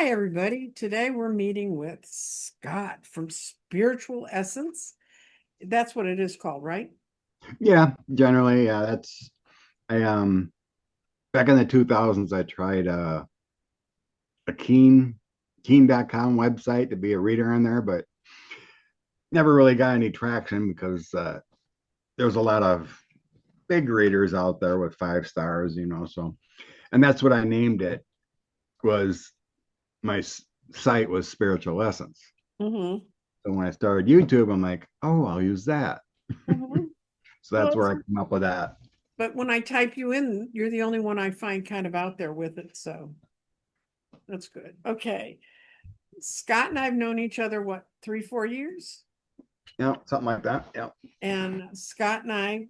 Hi, everybody. Today we're meeting with Scott from Spiritual Essence. That's what it is called, right? Yeah, generally, yeah, that's I back in the 2000s I tried a keen.com website to be a reader on there, but never really got any traction because there was a lot of big readers out there with 5 stars, so and that's what I named it was my site was Spiritual Essence. Mm-hmm. So when I started YouTube, I'm like, oh, I'll use that. Mm-hmm. So Well, that's where I come up with that. but when I type you in, you're the only one I find kind of out there with it. So that's good. Okay. Scott and I have known each other, what, 3, 4 years? Yeah, something like that. Yeah. And Scott and I,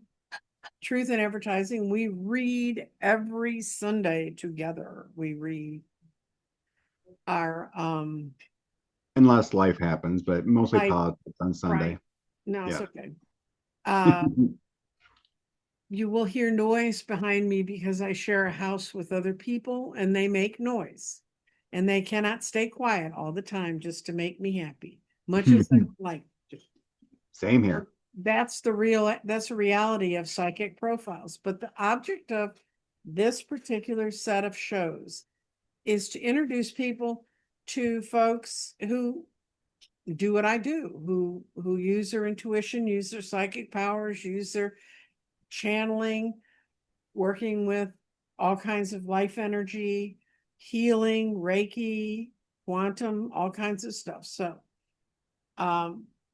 Truth in Advertising, we read every Sunday together. We read our Unless life happens, but mostly life, politics on Sunday. right. No, it's Yeah. okay. Uh, you will hear noise behind me because I share a house with other people and they make noise. And they cannot stay quiet all the time just to make me happy, much as I would like to. Same So here. that's the reality of psychic profiles. But the object of this particular set of shows is to introduce people to folks who do what I do, who use their intuition, use their psychic powers, use their channeling, working with all kinds of life energy, healing, Reiki, quantum, all kinds of stuff. So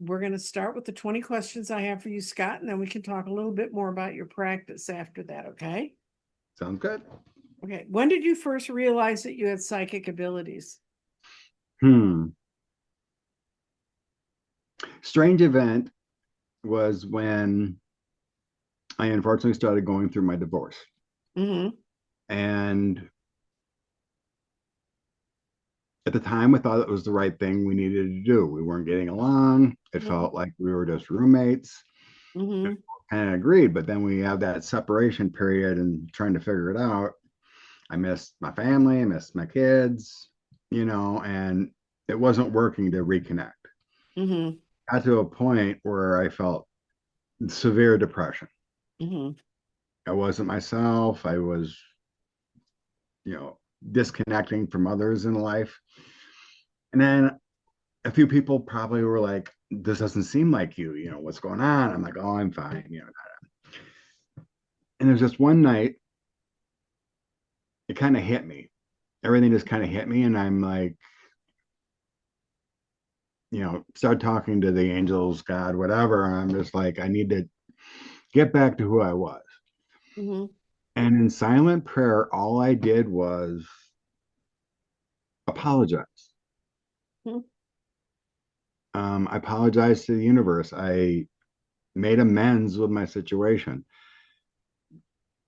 we're going to start with the 20 questions I have for you, Scott, and then we can talk a little bit more about your practice after that, okay? Sounds good. Okay. When did you first realize that you had psychic abilities? Hmm. Strange event was when I unfortunately started going through my divorce. Mm-hmm. And at the time, I thought it was the right thing we needed to do. We weren't getting along. It Mm-hmm. felt like we were just roommates. Mm-hmm. Kind of agreed. But then we have that separation period and trying to figure it out. I missed my family, I missed my kids, and it wasn't working to reconnect. Mm-hmm. Got to a point where I felt severe depression. Mm-hmm. I wasn't myself. I was, disconnecting from others in life. And then a few people probably were like, this doesn't seem like you, what's going on? I'm like, oh, I'm fine. And there's just one night, it kind of hit me. Everything just kind of hit me. And I'm like, start talking to the angels, God, whatever. And I'm just like, I need to get back to who I was. Mm-hmm. And in silent prayer, all I did was apologize. I apologized to the universe. I made amends with my situation.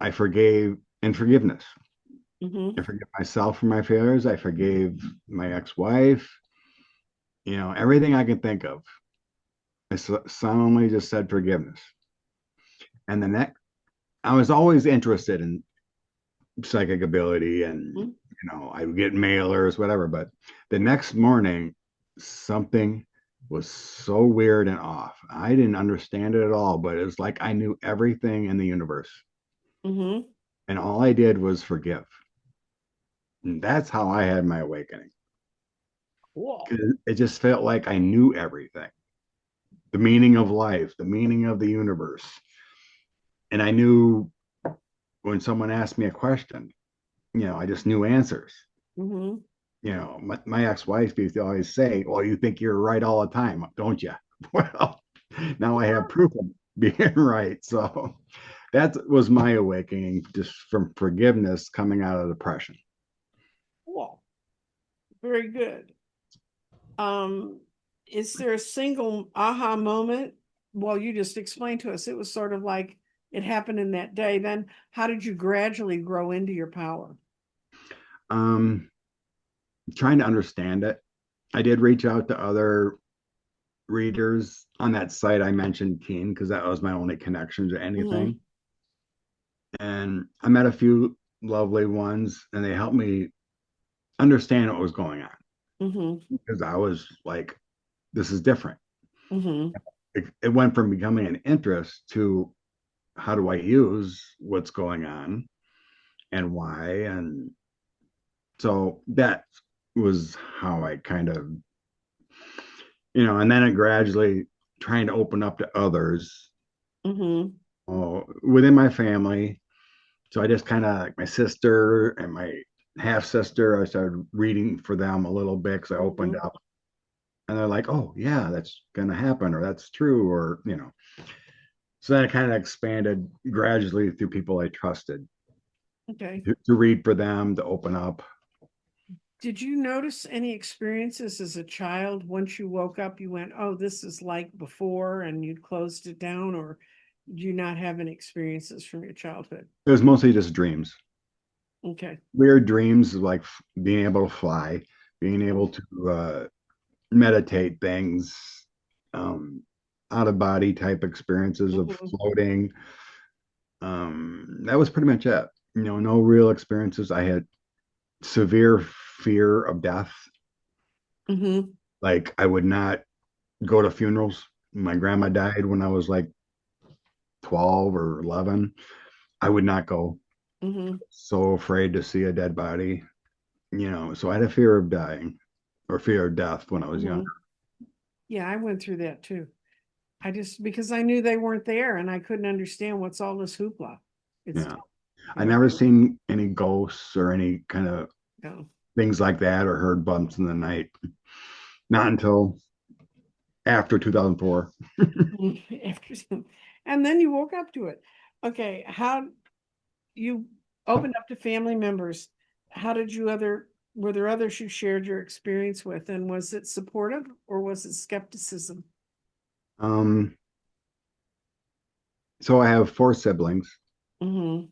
I forgave and forgiveness. Mm-hmm. I forgive myself for my failures. I forgave my ex-wife. Everything I can think of. I solemnly just said forgiveness. And the next, I was always interested in psychic ability, and Mm-hmm. I would get mailers, whatever. But the next morning, something was so weird and off. I didn't understand it at all, but it was like I knew everything in the universe, Mm-hmm. and all I did was forgive. And that's how I had my awakening. Cool. It just felt like I knew everything, the meaning of life, the meaning of the universe. And I knew when someone asked me a question, I just knew answers. Mm-hmm. My ex-wife used to always say, well, you think you're right all the time, don't you? Well, now I have proof of being right. So that was my awakening, just from forgiveness coming out of depression. Cool. Very good. Um, is there a single aha moment? Well, you just explained to us. It was sort of like it happened in that day. Then how did you gradually grow into your power? Um, Trying to understand it. I did reach out to other readers on that site I mentioned, Keen, because that was my only connection to Mm-hmm. anything. And I met a few lovely ones, and they helped me understand what was going on Mm-hmm. because I was like, this is different. Mm-hmm. It went from becoming an interest to how do I use what's going on and why. And so that was how I kind of, and then it gradually trying to open up to others Mm-hmm. within my family. So I just kind of like my sister and my half sister, I started reading for them a little bit because I opened Mm-hmm. up and they're like, oh, yeah, that's going to happen or that's true or. So then it kind of expanded gradually through people I trusted Okay. to read for them, to open up. Did you notice any experiences as a child? Once you woke up, you went, oh, this is like before, and you closed it down, or do you not have any experiences from your childhood? It was mostly just dreams, Okay. weird dreams like being able to fly, being able to meditate things, um, out of body type experiences of Mm-hmm. floating. That was pretty much it. No real experiences. I had severe fear of death. Mm-hmm. Like I would not go to funerals. My grandma died when I was like 12 or 11. I would not go. Mm-hmm. So afraid to see a dead body, so I had a fear of dying or fear of death when I was Mm-hmm. younger. Yeah, I went through that too. I just because I knew they weren't there and I couldn't understand what's all this hoopla. It's Yeah. you I know, never seen any ghosts or any kind of no. things like that or heard bumps in the night. Not until after 2004. After and then you woke up to it. Okay, how you opened up to family members. How did you other were there others you shared your experience with? And was it supportive or was it skepticism? Um, so I have four siblings. Mm-hmm.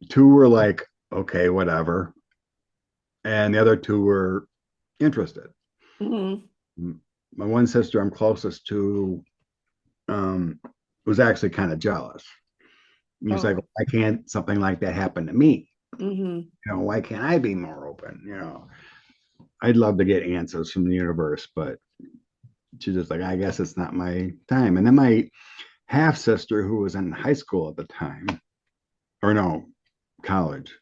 Two were like, okay, whatever. And the other two were interested. Mm-hmm. My one sister I'm closest to um, was actually kind of jealous. And he's like, Oh. why can't something like that happen to me? Mm-hmm. Why can't I be more open? I'd love to get answers from the universe, but she's just like, I guess it's not my time. And then my half sister, who was in high school at the time, or no, college,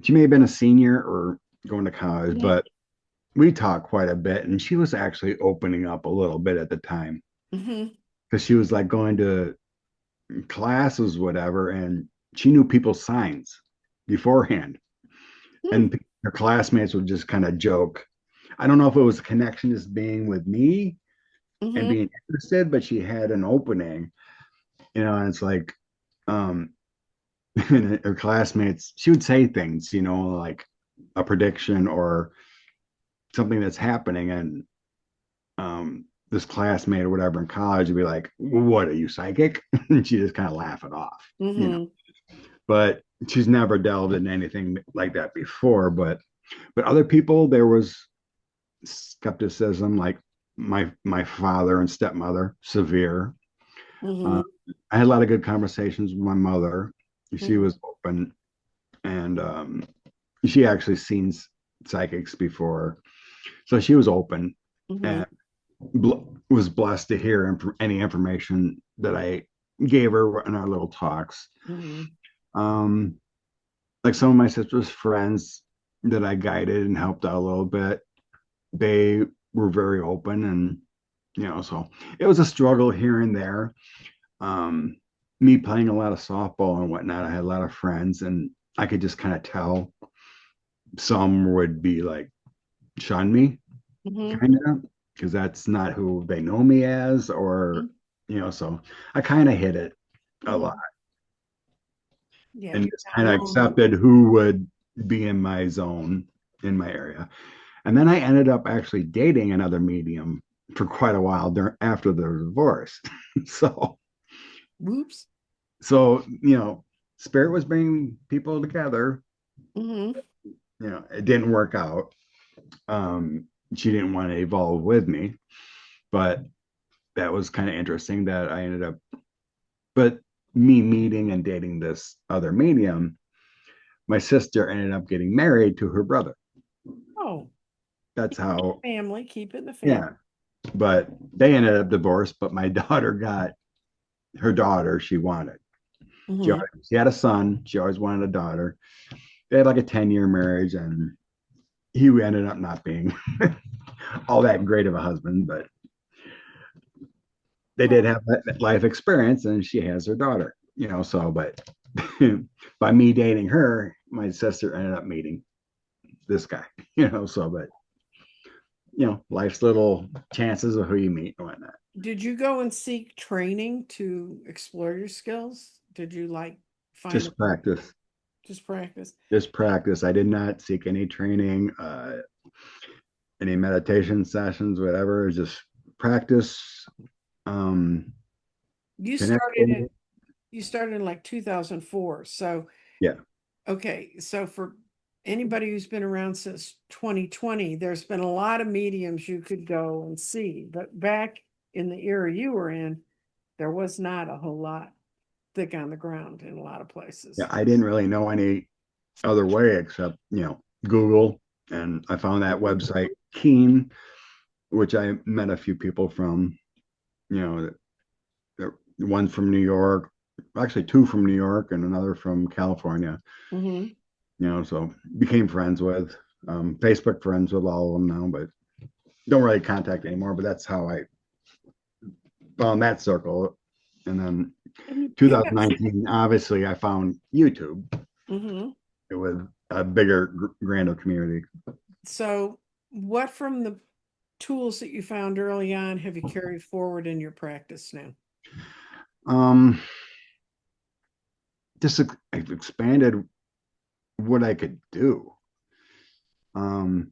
she may have been a senior or going to college, Mm-hmm. but we talked quite a bit. And she was actually opening up a little bit at the time Mm-hmm. because she was like going to classes, whatever, and she knew people's signs beforehand. And her classmates would just kind of joke. I don't know if it was a connection just being with me and Mm-hmm. being interested, but she had an opening, and it's like, um, and her classmates, she would say things, like a prediction or something that's happening. And this classmate or whatever in college would be like, what are you psychic? And she just kind of laugh it off. Mm-hmm. But she's never delved into anything like that before. But other people, there was skepticism, like my father and stepmother, severe. Mm-hmm. Uh, I had a lot of good conversations with my mother. She Mm-hmm. was open, and she actually seen psychics before, so she was open Mm-hmm. and was blessed to hear any information that I gave her in our little talks. Mm-hmm. Um, like some of my sister's friends that I guided and helped out a little bit, they were very open, and so it was a struggle here and there. Um, Me playing a lot of softball and whatnot, I had a lot of friends, and I could just kind of tell some would be like shun me, Mm-hmm. kind of, because that's not who they know me as, or so I kind of hit it a lot Mm-hmm. Yeah, and you're just not kind of alone. accepted who would be in my zone in my area. And then I ended up actually dating another medium for quite a while after the divorce. so, Whoops. so Spirit was bringing people together. Mm-hmm. It didn't work out. She didn't want to evolve with me, but that was kind of interesting that I ended up, but me meeting and dating this other medium my sister ended up getting married to her brother. Oh, That's how, family, keep it in the family. yeah. But they ended up divorced. But my daughter got her daughter she wanted. Hmm. She had a son. She always wanted a daughter. They had like a 10-year marriage, and he ended up not being all that great of a husband, but they did have that life experience, and she has her daughter, so, but by me dating her, my sister ended up meeting this guy, so, but, life's little chances of who you meet and whatnot. Did you go and seek training to explore your skills? Did you like find a, Just practice. just practice? Just practice. I did not seek any training, any meditation sessions, whatever. Just practice, um, You connect. started in you started in like 2004. So, Yeah. okay, so for anybody who's been around since 2020, there's been a lot of mediums you could go and see. But back in the era you were in, there was not a whole lot thick on the ground in a lot of Yeah. places. I didn't really know any other way except, Google. And I found that website Keen, which I met a few people from, you know, one from New York, actually two from New York and another from California, Hmm. so became friends with, Facebook friends with all of them now, but don't really contact anymore. But that's how I found that circle. And then And you have, 2019, obviously, I found YouTube. hmm. It was a bigger, grander community. So what from the tools that you found early on have you carried forward in your practice now? Um, just I've expanded what I could do. Um,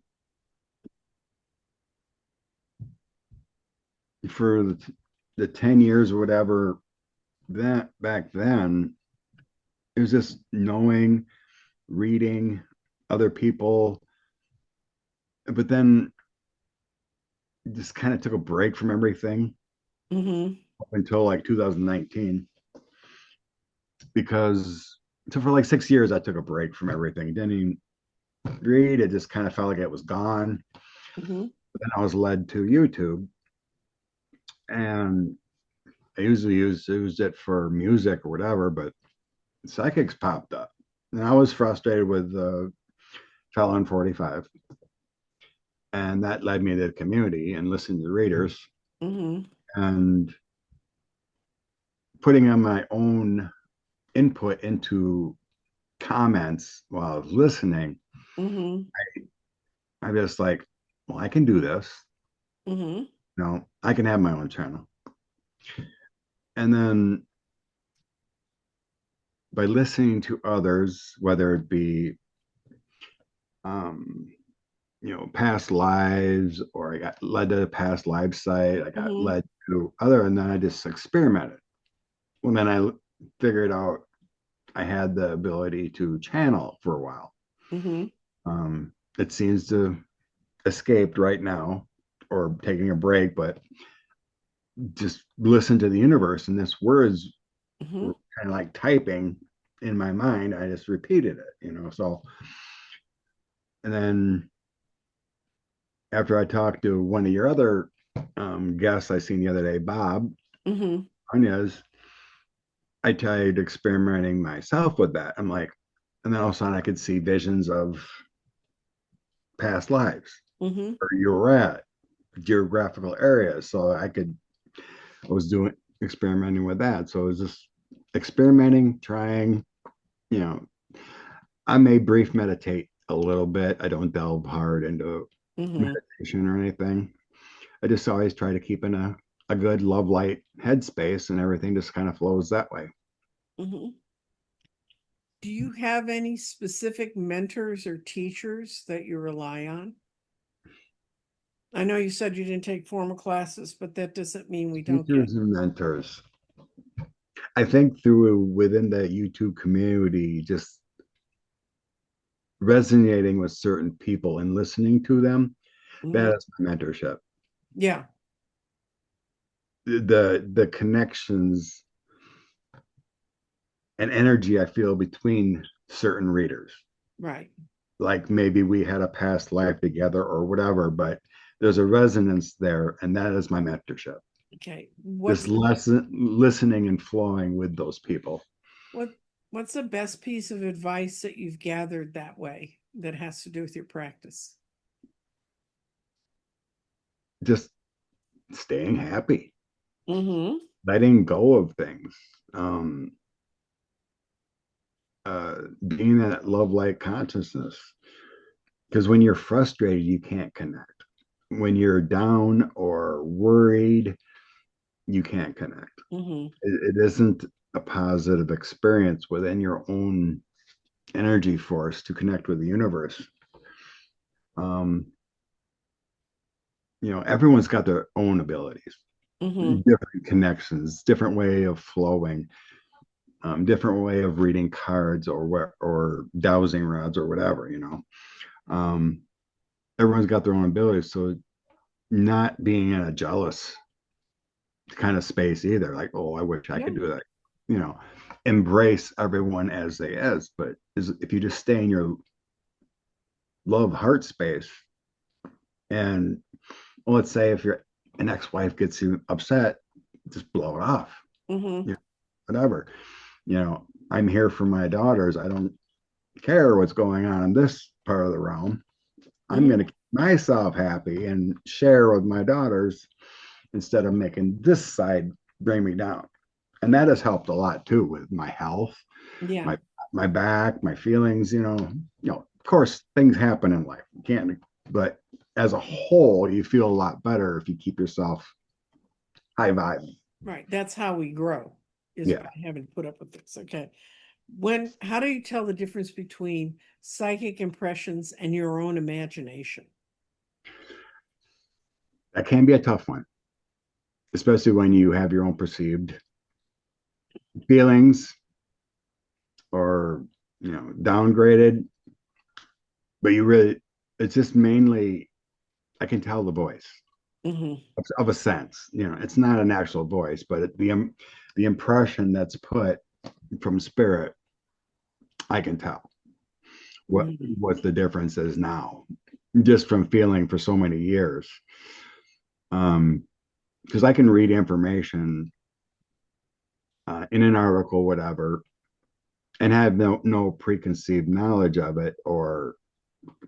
for the 10 years or whatever, that back then, it was just knowing, reading other people, but then just kind of took a break from everything Hmm. up until like 2019, because so for like 6 years I took a break from everything. Didn't even read. It just kind of felt like it was gone. Hmm. But then I was led to YouTube, and I usually used it for music or whatever, but psychics popped up. And I was frustrated with Felon 45. And that led me to the community and listening to readers Hmm. and putting on my own input into comments while I was listening. Hmm. I'm just like, well, I can do this. Hmm. I can have my own channel. And then by listening to others, whether it be um, past lives, or I got led to a past live site, I got Hmm. led to other, and then I just experimented. Well, then I figured out I had the ability to channel for a while. Hmm. It seems to escaped right now or taking a break, but just listen to the universe, and this words Hmm. were kind of like typing in my mind. I just repeated it, so, and then after I talked to one of your other guests I seen the other day, Bob Hmm. Anez, I tried experimenting myself with that. I'm like, and then all of a sudden I could see visions of past lives Hmm. or you're at geographical areas. So I was doing experimenting with that. So it was just experimenting, trying, you know, I may brief meditate a little bit. I don't delve hard into Hmm. meditation or anything. I just always try to keep in a good love light headspace, and everything just kind of flows that way. Hmm. Do you have any specific mentors or teachers that you rely on? I know you said you didn't take formal classes, but that doesn't mean we don't get. Teachers and mentors. I think through within the YouTube community, just resonating with certain people and listening to them, Mhm. that is my mentorship. Yeah. The connections and energy I feel between certain readers. Right. Like maybe we had a past life together or whatever, but there's a resonance there, and that is my mentorship. Okay. This listening and flowing with those people. What what's the best piece of advice that you've gathered that way that has to do with your practice? Just staying happy, Mm-hmm. letting go of things, being that love light consciousness. Because when you're frustrated, you can't connect. When you're down or worried, you can't connect. Mm-hmm. It isn't a positive experience within your own energy force to connect with the universe. Um, everyone's got their own abilities, Mm-hmm. different connections, different way of flowing, different way of reading cards or dowsing rods or whatever. Um, everyone's got their own abilities, so not being in a jealous kind of space either. Like, oh, I wish I Yeah. could do that. You know, embrace everyone as they is. But if you just stay in your love heart space, and well, let's say if your an ex-wife gets you upset, just blow it off. Mm-hmm. You know, whatever. I'm here for my daughters. I don't care what's going on in this part of the realm. I'm Mm-hmm. going to keep myself happy and share with my daughters instead of making this side bring me down. And that has helped a lot too with my health, Yeah. my my back, my feelings. Of course, things happen in life. You can't, but as a whole, you feel a lot better if you keep yourself high vibe. Right. That's how we grow, is Yeah, by having to put up with this. Okay. How do you tell the difference between psychic impressions and your own imagination? that can be a tough one, especially when you have your own perceived feelings or downgraded. But it's just mainly I can tell the voice Mm-hmm. of a sense. It's not an actual voice, but the impression that's put from spirit, I can tell what Mm-hmm. what the difference is now, just from feeling for so many years. Because I can read information in an article, whatever, and have no preconceived knowledge of it or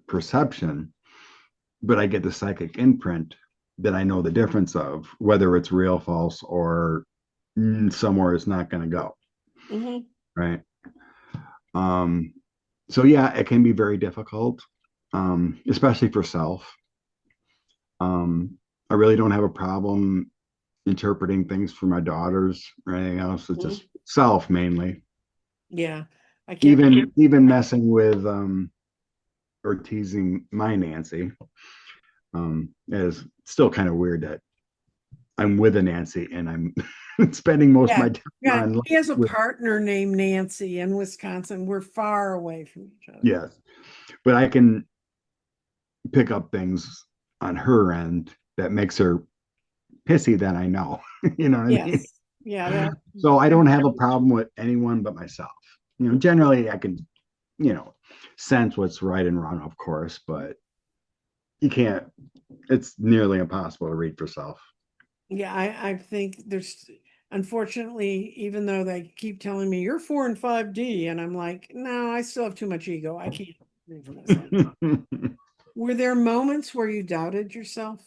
perception, but I get the psychic imprint that I know the difference of whether it's real, false, or somewhere it's not going to go. Mm-hmm. Right. Um, so yeah, it can be very difficult, especially for self. I really don't have a problem interpreting things for my daughters or anything else. It's Mm-hmm. just self mainly. Yeah. I can't. Even messing with or teasing my Nancy is still kind of weird that I'm with a Nancy and I'm spending most of Yeah. my time Yeah. on He has a with partner named Nancy in Wisconsin. We're far away from each other. yes, but I can pick up things on her end that makes her pissy that I know. You know what I mean? Yes. Yeah. That. So I don't have a problem with anyone but myself. Generally I can, you know, sense what's right and wrong, of course, but you can't, it's nearly impossible to read for self. Yeah. I think there's, unfortunately, even though they keep telling me you're 4 and 5D, and I'm like, no, I still have too much ego. I can't read for myself. Were there moments where you doubted yourself?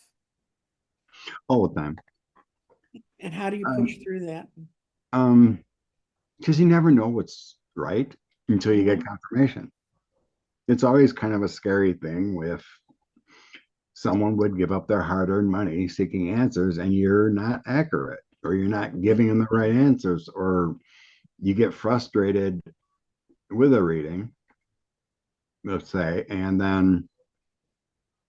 All the time. And how do you push Um, through that? um, because you never know what's right until you get Mhm. confirmation. It's always kind of a scary thing if someone would give up their hard-earned money seeking answers and you're not accurate or you're not giving them the right answers or you get frustrated with a reading, let's say, and then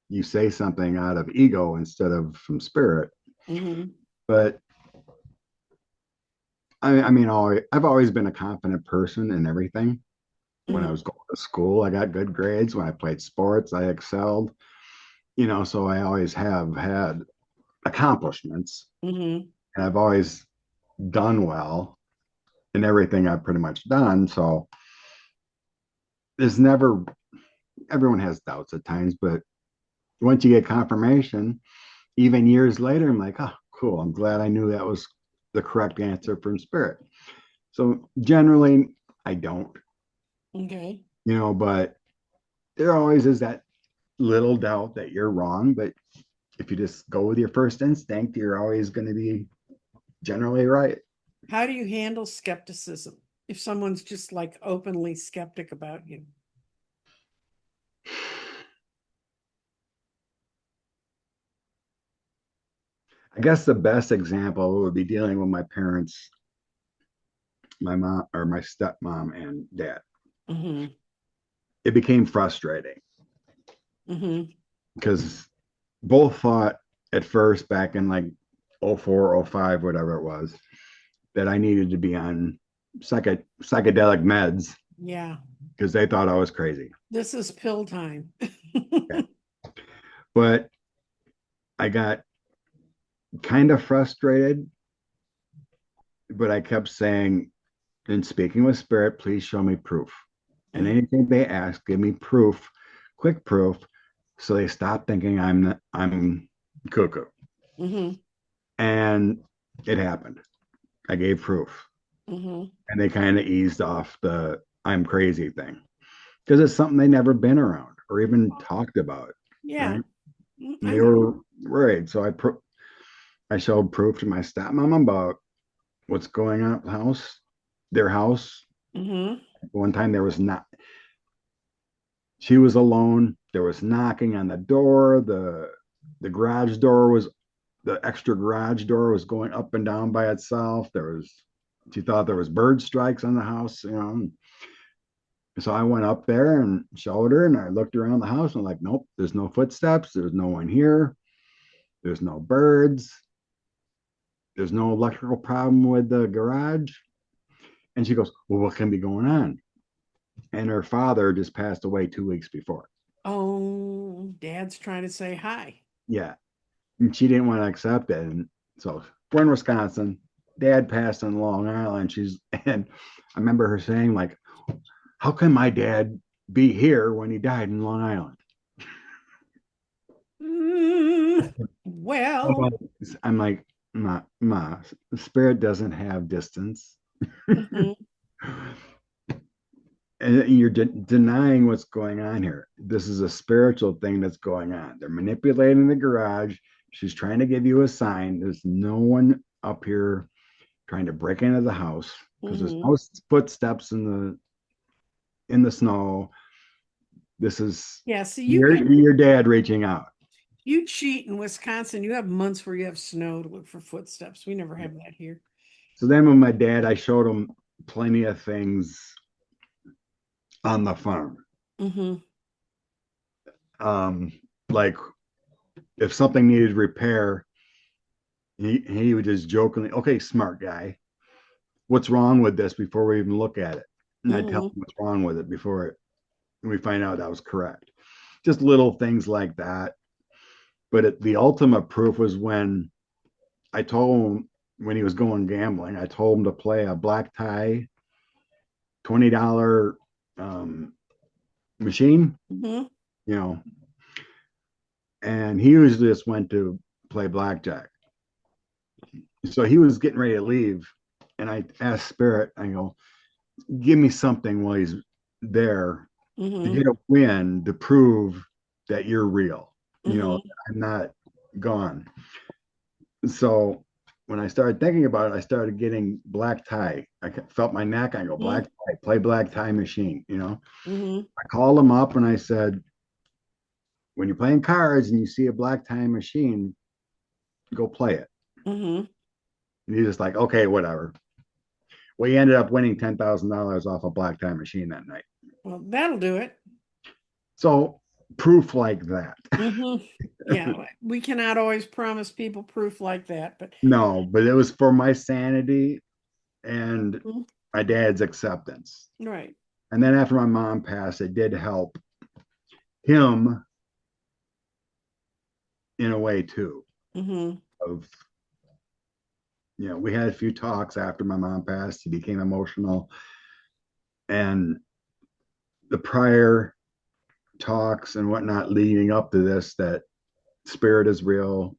you say something out of ego instead of from spirit. Mhm. But I mean, I've always been a confident person in everything. When I Mhm. was going to school, I got good grades. When I played sports, I excelled. So I always have had accomplishments, Mhm. and I've always done well in everything I've pretty much done. So there's never everyone has doubts at times, but once you get confirmation, even years later, I'm like, oh, cool. I'm glad I knew that was the correct answer from spirit. So generally, I don't, Okay. but there always is that little doubt that you're wrong. But if you just go with your first instinct, you're always going to be generally right. How do you handle skepticism if someone's just like openly skeptic about you? I guess the best example would be dealing with my parents, my mom or my stepmom and dad. Mm-hmm. It became frustrating Mm-hmm. because both thought at first back in like '04, '05, whatever it was, that I needed to be on psychedelic meds Yeah. because they thought I was crazy. This is pill time. Okay. But I got kind of frustrated, but I kept saying, in speaking with spirit, please show me proof. And Mm-hmm. anything they ask, give me proof, quick proof, so they stop thinking I'm cuckoo. Mm-hmm. And it happened. I gave proof, Mm-hmm. and they kind of eased off the I'm crazy thing because it's something they never been around or even talked about, Yeah. right? And I they know. were worried, so I showed proof to my stepmom about what's going on at the house, their house. Mm-hmm. One time there was not, she was alone. There was knocking on the door. The garage door was the extra garage door was going up and down by itself. She thought there was bird strikes on the house. So I went up there and showed her, and I looked around the house and I'm like, nope, there's no footsteps. There's no one here. There's no birds. There's no electrical problem with the garage. And she goes, well, what can be going on? And her father just passed away 2 weeks before. Oh, Dad's trying to say hi. Yeah. And she didn't want to accept it. And so we're in Wisconsin. Dad passed in Long Island. And I remember her saying, like, how can my dad be here when he died in Long Island? Well, I'm like, ma, spirit doesn't have distance. mhm. And you're denying what's going on here. This is a spiritual thing that's going on. They're manipulating the garage. She's trying to give you a sign. There's no one up here trying to break into the house because there's Mhm. no footsteps in the snow. This is Yeah, see, your dad reaching out. you cheat in Wisconsin. You have months where you have snow to look for footsteps. We never have that here. So then with my dad, I showed him plenty of things on the farm. Mm-hmm. Um, like if something needed repair, he would just jokingly, okay, smart guy, what's wrong with this before we even look at it? And I tell him Mm-hmm. what's wrong with it before we find out that was correct. Just little things like that. But the ultimate proof was when I told him when he was going gambling, I told him to play a black tie $20 machine, Mm-hmm. you know, and he usually just went to play blackjack. So he was getting ready to leave, and I asked Spirit, I go, give me something while he's there to Mm-hmm. get a win to prove that you're real. Mm-hmm. I'm not gone. So when I started thinking about it, I started getting black tie. I felt my neck. I go, black tie, play black tie machine. Mm-hmm. I called him up and I said, when you're playing cards and you see a black tie machine, go play it. Mm-hmm. And he's just like, okay, whatever. Well, he ended up winning $10,000 off a black tie machine that night. Well, that'll do it. So proof like that. Mm-hmm. Yeah, we cannot always promise people proof like that, but No, but it was for my sanity and Mhm. my dad's acceptance. Right. And then after my mom passed, it did help him in a way too. Mm-hmm. Of we had a few talks after my mom passed. He became emotional, and the prior talks and whatnot leading up to this, that spirit is real.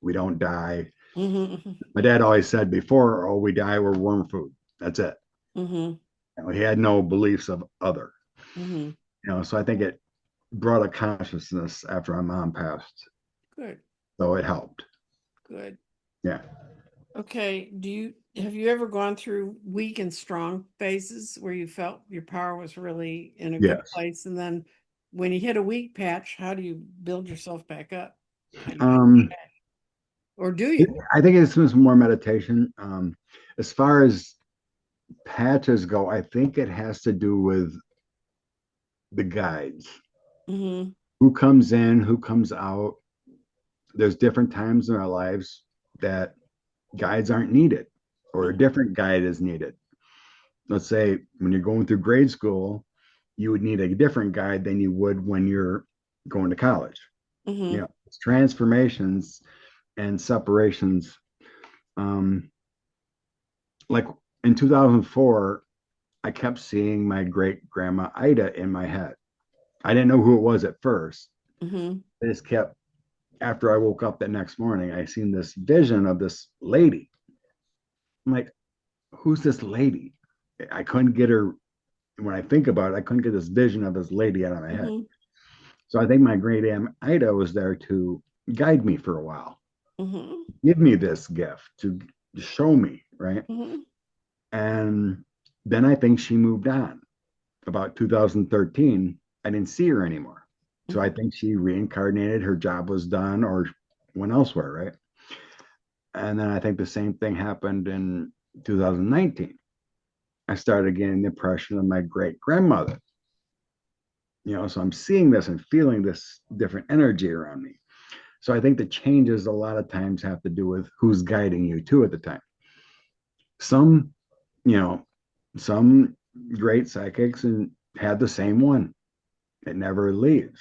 We don't die. Mm-hmm. My dad always said before, oh, we die, we're worm food. That's it. Mm-hmm. He had no beliefs of other. Mm-hmm. So I think it brought a consciousness after my mom passed. Good. So it helped. Good. Yeah. Okay. Have you ever gone through weak and strong phases where you felt your power was really in a good Yes. place? And then when you hit a weak patch, how do you build yourself back up? How do you bounce Um, back? Or do you? I think it's more meditation. As far as patches go, I think it has to do with the guides. Mm-hmm. Who comes in, who comes out. There's different times in our lives that guides aren't needed or a different guide is needed. Let's say when you're going through grade school, you would need a different guide than you would when you're going to college. Mm-hmm. It's transformations and separations. Um, like in 2004, I kept seeing my great grandma Ida in my head. I didn't know who it was at first. Mm-hmm. I just kept, after I woke up that next morning, I seen this vision of this lady. I'm like, who's this lady? I couldn't get her. When I think about it, I couldn't get this vision of this lady out of my head. Mm-hmm. So I think my great aunt Ida was there to guide me for a while, Mm-hmm. give me this gift to show me, right? Mm-hmm. And then I think she moved on. About 2013, I didn't see her anymore. So I Mm-hmm. think she reincarnated, her job was done, or went elsewhere, right? And then I think the same thing happened in 2019. I started getting the impression of my great grandmother. So I'm seeing this and feeling this different energy around me. So I think the changes a lot of times have to do with who's guiding you too at the time. Some, you know, some great psychics and had the same one. It never leaves.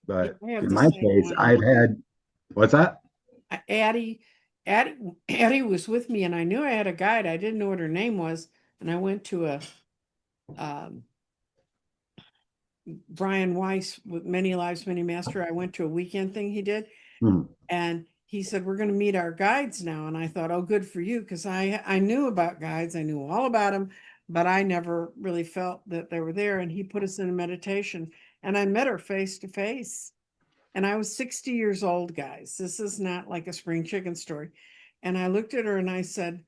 Yeah, But I have in the my same case, one. I've had what's that? Addie, Addie was with me, and I knew I had a guide. I didn't know what her name was, and I went to a um, Brian Weiss with Many Lives, Many Master. I went to a weekend thing he did, Hmm. and he said we're going to meet our guides now. And I thought, oh, good for you, because I knew about guides, I knew all about them, but I never really felt that they were there. And he put us in a meditation, and I met her face to face. And I was 60 years old, guys. This is not like a spring chicken story. And I looked at her and I said,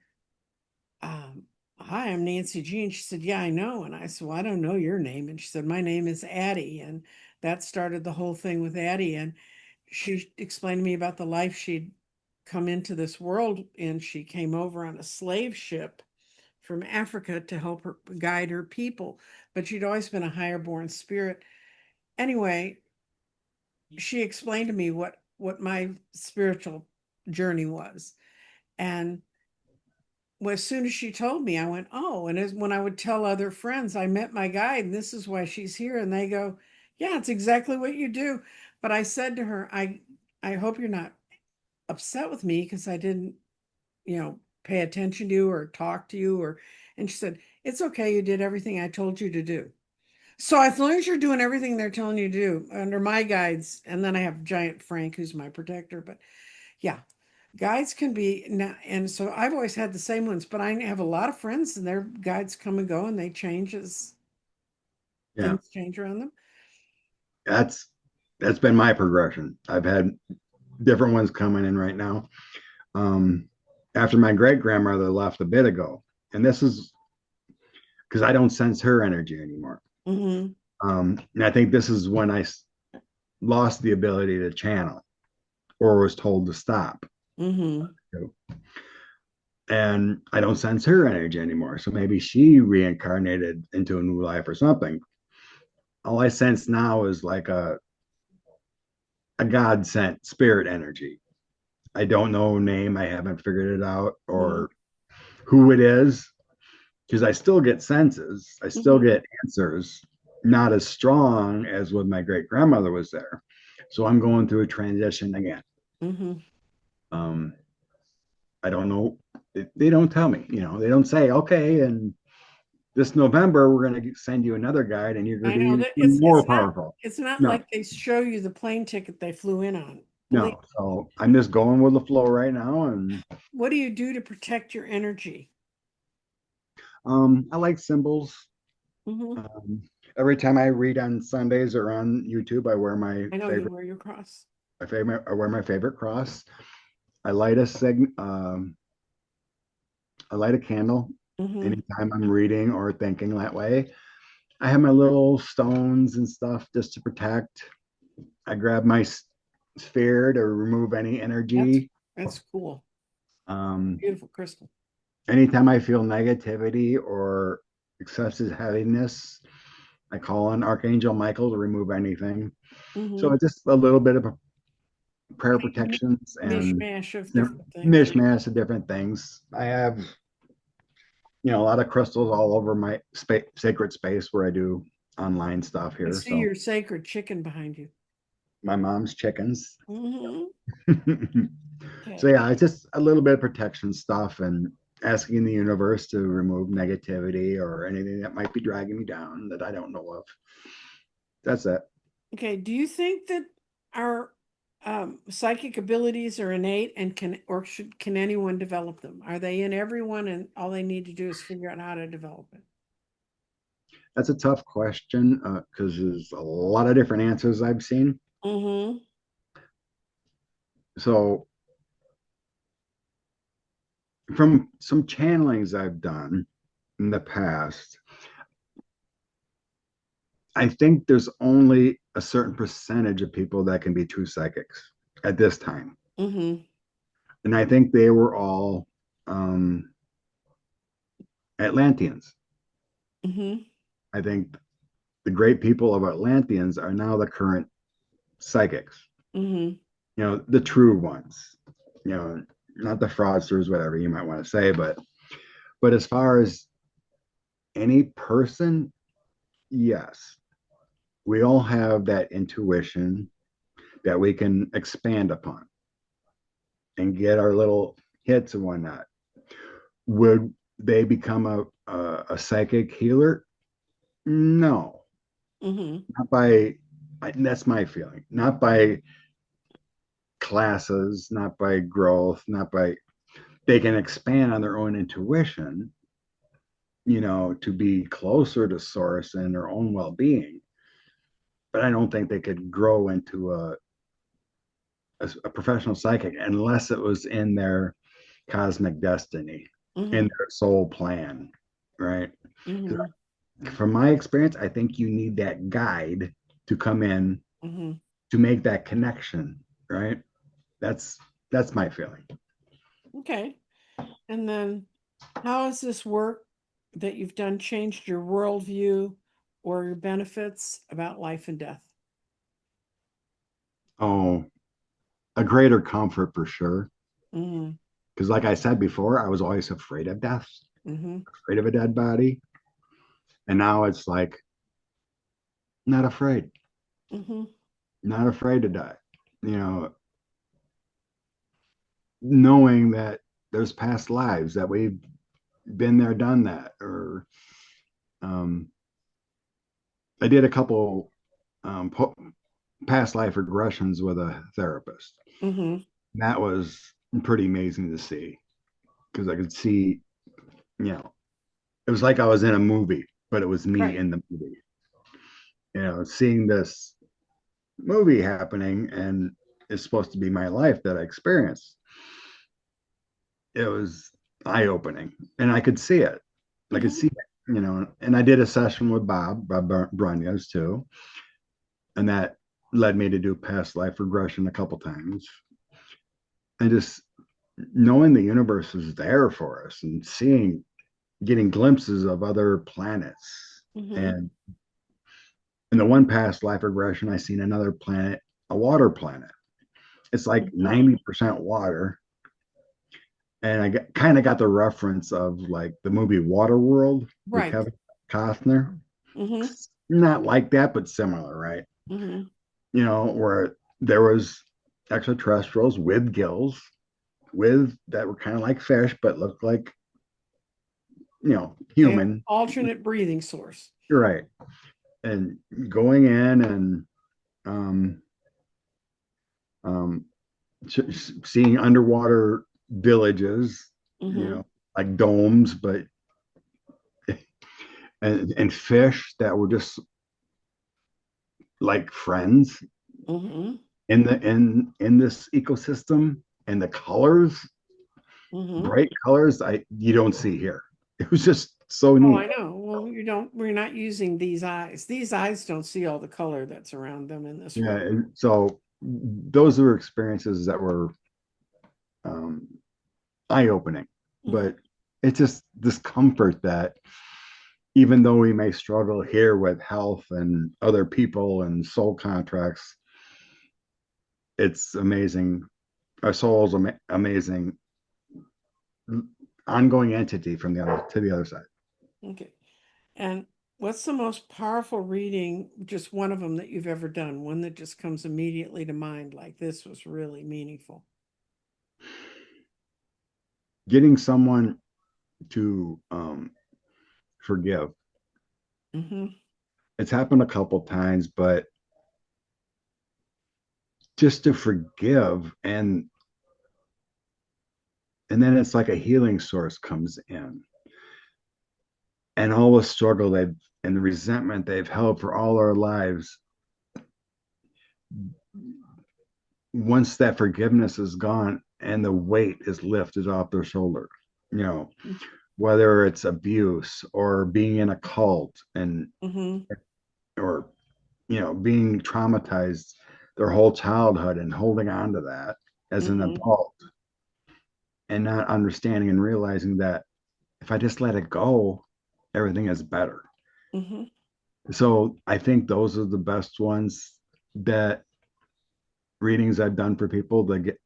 um, hi, I'm Nancy Jean. She said, yeah, I know. And I said, well, I don't know your name. And she said, my name is Addie. And that started the whole thing with Addie. And she explained to me about the life she'd come into this world in. She came over on a slave ship from Africa to help her guide her people, but she'd always been a higher born spirit. Anyway, she explained to me what my spiritual journey was. And well, as soon as she told me, I went, oh, and when I would tell other friends, I met my guide and this is why she's here. And they go, yeah, it's exactly what you do. But I said to her, I hope you're not upset with me because I didn't, pay attention to you or talk to you and she said, it's okay. You did everything I told you to do. So as long as you're doing everything they're telling you to do under my guides, and then I have Giant Frank, who's my protector, but yeah, guides can be and so I've always had the same ones, but I have a lot of friends and their guides come and go and they change as Yeah, things change around them. that's that's been my progression. I've had different ones coming in right now. Um, After my great grandmother left a bit ago, and this is because I don't sense her energy anymore. Mm-hmm. And I think this is when I lost the ability to channel or was told to stop. Mm-hmm. And I don't sense her energy anymore. So maybe she reincarnated into a new life or something. All I sense now is like a God sent spirit energy. I don't know name. I haven't figured it out Mm-hmm. or who it is because I still get senses. I still Mm-hmm. get answers, not as strong as when my great grandmother was there. So I'm going through a transition again. Mm-hmm. Um, I don't know. They don't tell me, they don't say, okay. And this November, we're going to send you another guide and you're going I to be know even that more powerful. it's not No, like they show you the plane ticket they flew in on. Believe. no. So I'm just going with the flow right now. And What do you do to protect your energy? I like symbols. Hmm. Um, every time I read on Sundays or on YouTube, I wear my I know you favorite, wear your cross. I wear my favorite cross. I light a I light a candle Hmm. anytime I'm reading or thinking that way. I have my little stones and stuff just to protect. I grab my sphere to remove any That's energy. that's cool. Um, Beautiful crystal. anytime I feel negativity or excessive heaviness, I call on Archangel Michael to remove anything. So Hmm. it's just a little bit of a prayer protections and Mishmash of different things. mishmash of different things. I have, a lot of crystals all over my sacred space where I do online stuff I here. see So your sacred chicken behind you. my mom's chickens. Hmm. So Okay. yeah, it's just a little bit of protection stuff and asking the universe to remove negativity or anything that might be dragging me down that I don't know of. That's it. Okay. Do you think that our psychic abilities are innate and can anyone develop them? Are they in everyone and all they need to do is figure out how to develop it? That's a tough question because there's a lot of different answers I've seen. Hmm. So from some channelings I've done in the past, I think there's only a certain percentage of people that can be true psychics at this time. Hmm. And I think they were all um, Atlanteans. Hmm. I think the great people of Atlanteans are now the current psychics, Hmm. the true ones, not the fraudsters, whatever you might want to say. But as far as any person, yes, we all have that intuition that we can expand upon and get our little hits and whatnot. Would they become a psychic healer? No, Hmm. not by, that's my feeling, not by classes, not by growth, not by, they can expand on their own intuition, to be closer to source and their own well-being. But I don't think they could grow into a professional psychic unless it was in their cosmic destiny, in Hmm. their soul plan, right? Hmm. From my experience, I think you need that guide to come in Hmm. to make that connection, right? That's that's my feeling. Okay. And then how has this work that you've done changed your worldview or your benefits about life and death? Oh, a greater comfort for sure. Hmm. Because, like I said before, I was always afraid of death, Hmm. afraid of a dead body. And now it's like, not afraid, Hmm. not afraid to die. You know, knowing that there's past lives that we've been there, done that. Or um, I did a couple past life regressions with a therapist. Hmm. That was pretty amazing to see because I could see, it was like I was in a movie, but it was me Right. in the movie. Seeing this movie happening and it's supposed to be my life that I experienced. It was eye opening, and I could see it. I could Hmm. see it, And I did a session with Bob Brunias too, and that led me to do past life regression a couple times. And just knowing the universe is there for us and getting glimpses of other planets. Hmm. And in the one past life regression, I seen another planet, a water planet. It's like Hmm. 90% water. And I kind of got the reference of like the movie Waterworld with Right. Kevin Costner. Hmm. Not like that, but similar, right? Hmm. Where there was extraterrestrials with gills, with that were kind of like fish, but looked like They have human. alternate breathing source. You're right. And going in and um, um, seeing underwater villages, Mm-hmm. like domes, but and fish that were just like friends Mm-hmm. in this ecosystem, and the colors, Mm-hmm. bright colors, you don't see here. It was just so Oh, I neat. know. Well, we're not using these eyes. These eyes don't see all the color that's around them in this Yeah, world. and so those were experiences that were um, eye-opening, Mm-hmm. but it's just this comfort that even though we may struggle here with health and other people and soul contracts, it's amazing. Our soul is amazing, ongoing entity from the other to the other side. Okay. And what's the most powerful reading, just one of them that you've ever done? One that just comes immediately to mind, like this was really meaningful. Getting someone to forgive. Mm-hmm. It's happened a couple times, but just to forgive, and then it's like a healing source comes in, and all the struggle they've and the resentment they've held for all our lives, once that forgiveness is gone and the weight is lifted off their shoulders, you know whether it's abuse or being in a cult, and Mm-hmm. or being traumatized their whole childhood and holding on to that as an Mm-hmm. adult, and not understanding and realizing that if I just let it go, everything is better. Mm-hmm. So I think those are the best ones, that readings I've done for people that get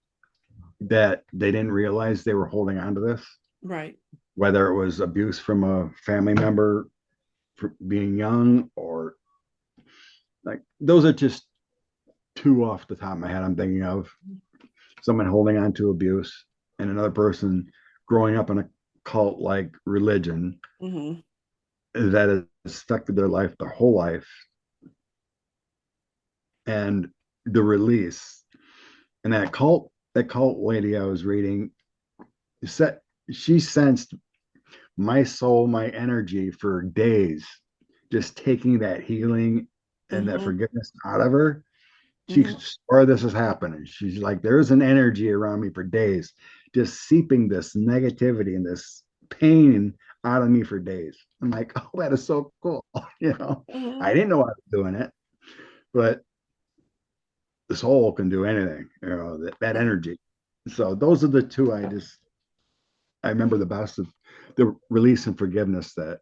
that they didn't realize they were holding on to this, Right. whether it was abuse from a family member for being young, or like those are just two off the top of my head I'm thinking of. Someone holding on to abuse, and another person growing up in a cult like religion Mm-hmm. that has affected their life, their whole life, and the release. And that cult lady I was reading said she sensed my soul, my energy for days, just taking that healing and that Mm-hmm. forgiveness out of her. She Mm-hmm. or this is happening. She's like, there's an energy around me for days, just seeping this negativity and this pain out of me for days. I'm like, oh, that is so cool. I Mm-hmm. didn't know I was doing it, but the soul can do anything, that Right. energy. So those are the two I remember the best, of the release and forgiveness that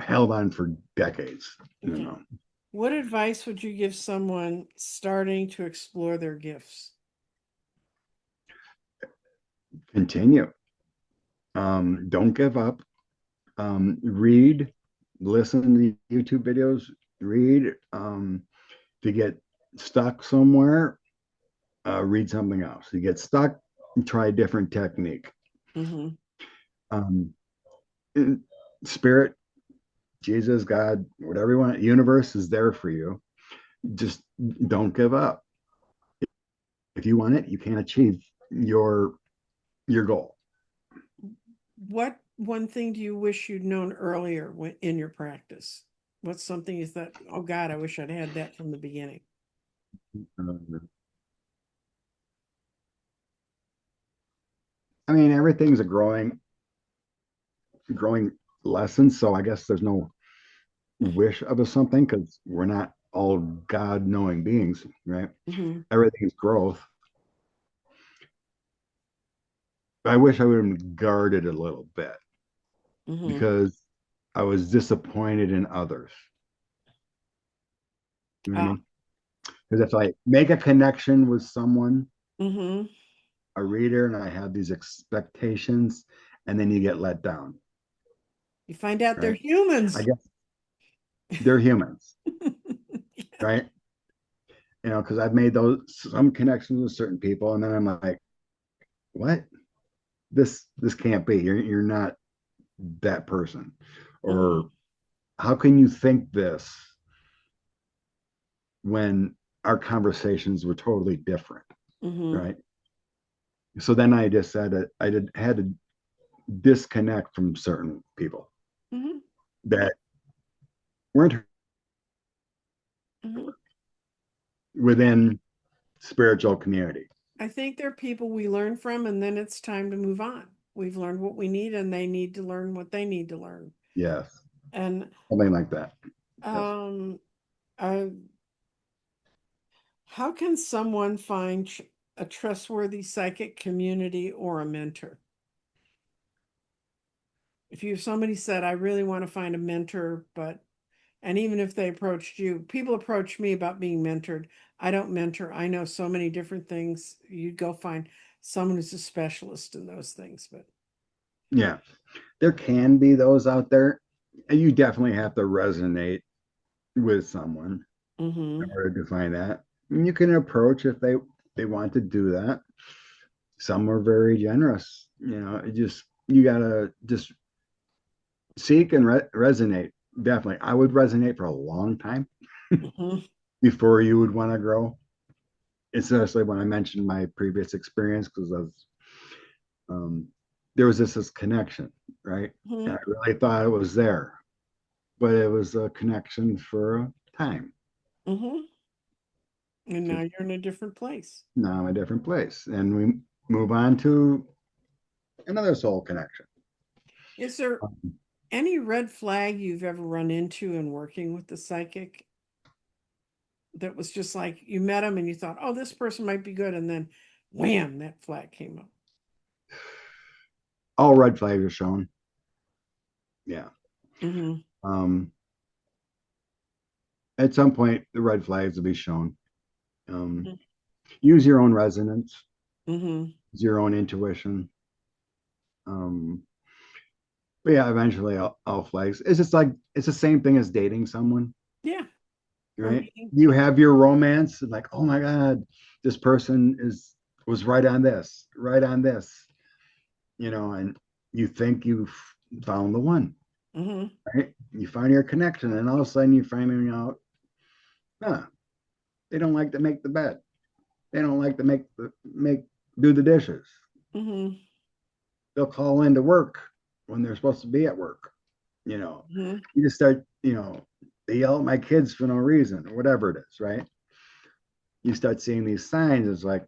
held on for decades. Okay. What advice would you give someone starting to explore their gifts? Continue. Don't give up. Read, listen to YouTube videos, read. If you get stuck somewhere, read something else. You get stuck, try a different technique. Mm-hmm. Um, Spirit, Jesus, God, whatever you want, universe is there for you. Just don't give up. If you want it, you can achieve your goal. What one thing do you wish you'd known earlier in your practice? What's something you thought, oh God, I wish I'd had that from the beginning? I mean, everything's a growing lesson. So I guess there's no wish of a something, because we're not all God knowing beings, right? Mm-hmm. Everything's growth. I wish I would have guarded a little bit, Mm-hmm. because I was disappointed in others. You know what I Ah. mean? Because if I make a connection with someone, Mm-hmm. a reader, and I have these expectations, and then you get let down, You find out they're right? I humans. guess they're humans, right? Because I've made those some connections with certain people, and then I'm like, what? This can't be. You're not. that person? Mhm. Or how can you think this when our conversations were totally different, Mhm. right? So then I just said that had to disconnect from certain people Mhm. that weren't Mhm. within spiritual community. I think they're people we learn from, and then it's time to move on. We've learned what we need, and they need to learn what they need to learn. Yes, And something like that. Yes. um, uh, how can someone find a trustworthy psychic community or a mentor? If somebody said, I really want to find a mentor, but, and even if they approached you, people approach me about being mentored. I don't mentor. I know so many different things. You'd go find someone who's a specialist in those things, but Yeah, there can be those out there. And you definitely have to resonate with someone in mm-hmm, order to find that. And you can approach if they want to do that. Some are very generous. It just you gotta just seek and resonate. Definitely, I would resonate for a long time mm-hmm, before you would want to grow. Especially when I mentioned my previous experience, because of there was this connection, right? And I mm-hmm, really thought it was there, but it was a connection for a time. mm-hmm. And now you're in a different place. Now I'm a different place, and we move on to another soul connection. Is there any red flag you've ever run into in working with the psychic that was just like you met him and you thought, oh, this person might be good, and then wham, that flag came up. All red flags are shown. Yeah. Mm-hmm. Um, at some point, the red flags will be shown. Um, use your own resonance, Mm-hmm. use your own intuition. Um, but yeah, eventually, all flags. It's just like it's the same thing as dating someone, Yeah. Or right? meeting. You have your romance, and like, oh my god, this person was right on this, right on this, and you think you've found the one, Mm-hmm. right? You find your connection, and all of a sudden you find out, huh, they don't like to make the bed. They don't like to make do the dishes. Mm-hmm. They'll call into work when they're supposed to be at work. You know, Mm-hmm. you just start, they yell at my kids for no reason or whatever it is, right? You start seeing these signs. It's like,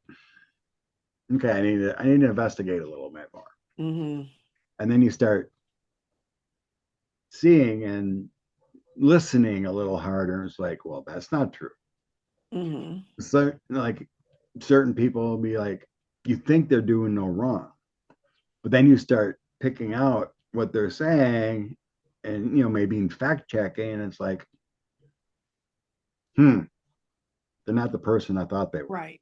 okay, I need to investigate a little bit more. Mm-hmm. And then you start seeing and listening a little harder. It's like, well, that's not true. Mm-hmm. So like certain people will be like, you think they're doing no wrong, but then you start picking out what they're saying and maybe fact checking, and it's like, they're not the person I thought they were. Right.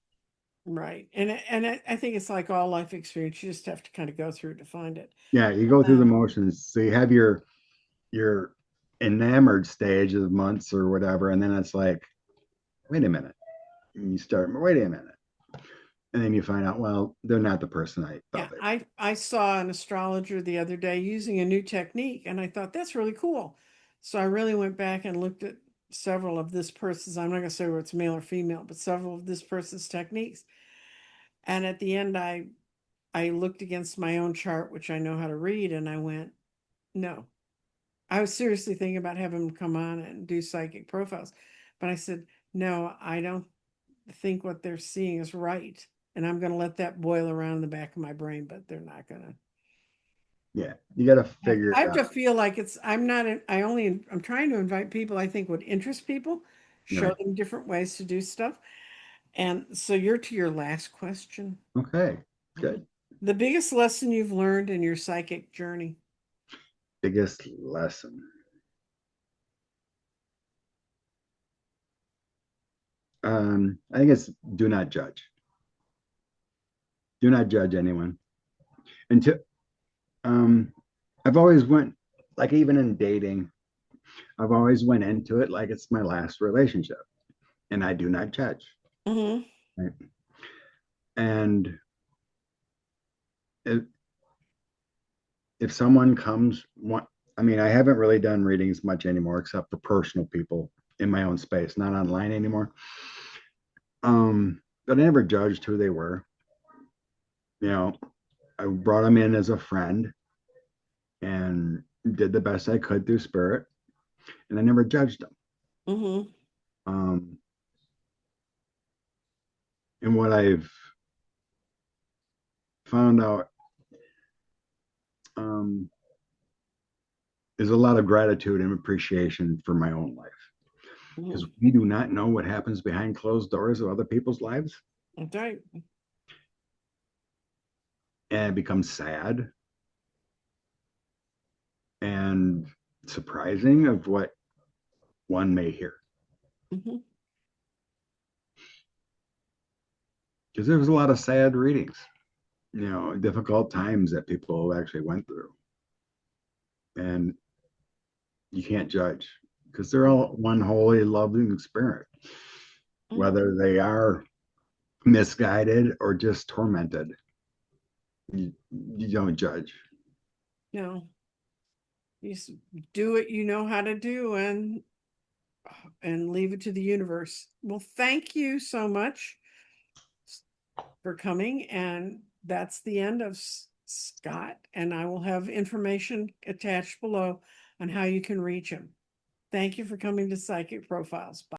Right. And I think it's like all life experience. You just have to kind of go through to find it. Yeah, you go through the Um, motions. So you have your enamored stage of months or whatever, and then it's like, wait a minute. And you start, wait a minute. And then you find out, well, they're not the person I yeah, thought they were. I saw an astrologer the other day using a new technique, and I thought that's really cool. So I really went back and looked at several of this person's, I'm not going to say whether it's male or female, but several of this person's techniques. And at the end, I looked against my own chart, which I know how to read, and I went, no. I was seriously thinking about having him come on and do psychic profiles. But I said, no, I don't think what they're seeing is right. And I'm going to let that boil around in the back of my brain, but they're not going to. Yeah, you got to figure I it have out. to feel like I'm not, I'm trying to invite people I think would interest people, show Right. them different ways to do stuff. And so you're to your last question. Okay. Mhm. Good. The biggest lesson you've learned in your psychic journey. Biggest lesson. I think it's do not judge. Do not judge anyone. Until um, I've always went like even in dating, I've always went into it like it's my last relationship, and I do not judge. Hmm. Right? And it, if someone comes, I mean, I haven't really done readings much anymore, except for personal people in my own space, not online anymore. But I never judged who they were. You know, I brought them in as a friend and did the best I could through spirit, and I never judged them. Mm-hmm. Um, and what I've found out um, is a lot of gratitude and appreciation for my own life, because Mm-hmm. we do not know what happens behind closed doors of other people's lives, That's right. and it becomes sad and surprising of what one may hear. Mm-hmm. Because there was a lot of sad readings, difficult times that people actually went through, and you can't judge because they're all one holy, loving spirit, Mm-hmm. whether they are misguided or just tormented. You don't judge. No, you do what you know how to do and leave it to the universe. Well, thank you so much for coming. And that's the end of Scott. And I will have information attached below on how you can reach him. Thank you for coming to Psychic Profiles. Bye.